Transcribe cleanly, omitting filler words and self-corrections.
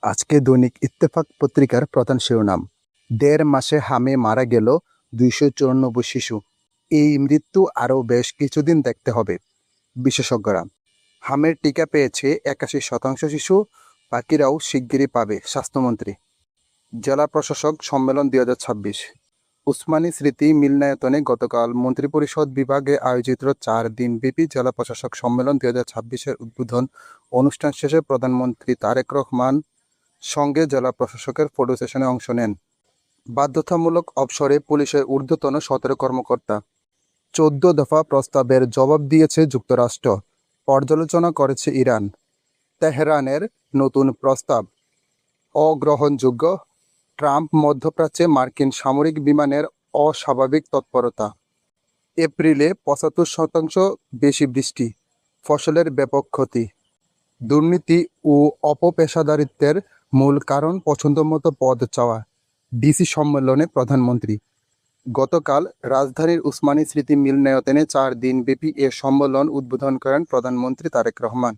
আজকে দৈনিক ইত্তেফাক পত্রিকার প্রধান শিরোনাম, ১.৫ মাসে হামে মারা গেল ২৯৪ শিশু। এই মৃত্যু আরও বেশ কিছুদিন দেখতে হবে বিশেষজ্ঞরা। হামের টিকা পেয়েছে ৮১% শিশু, বাকিরাও শিগগিরই পাবে স্বাস্থ্যমন্ত্রী। জেলা প্রশাসক সম্মেলন ২০২৬। উসমানী স্মৃতি মিলনায়তনে গতকাল মন্ত্রিপরিষদ বিভাগে আয়োজিত ৪ দিনব্যাপী জেলা প্রশাসক সম্মেলন ২০২৬-এর উদ্বোধন অনুষ্ঠান শেষে প্রধানমন্ত্রী তারেক রহমান সঙ্গে জেলা প্রশাসকের ফটো সেশনে অংশ নেন। বাধ্যতামূলক অবসরে পুলিশের ঊর্ধ্বতন ১৭ কর্মকর্তা। ১৪ দফা প্রস্তাবের জবাব দিয়েছে যুক্তরাষ্ট্র, পর্যালোচনা করেছে ইরান। তেহরানের নতুন প্রস্তাব অগ্রহণযোগ্য, ট্রাম্প মধ্যপ্রাচ্যে মার্কিন সামরিক বিমানের অস্বাভাবিক তৎপরতা। এপ্রিলে ৭৫% বেশি বৃষ্টি, ফসলের ব্যাপক ক্ষতি। দুর্নীতি ও অপপেশাদারিত্বের মূল কারণ পছন্দমতো পদ চাওয়া, ডিসি সম্মেলনে প্রধানমন্ত্রী। গতকাল রাজধানীর উসমানী স্মৃতি মিলনায়তনে ৪ দিনব্যাপী এ সম্মেলন উদ্বোধন করেন প্রধানমন্ত্রী তারেক রহমান।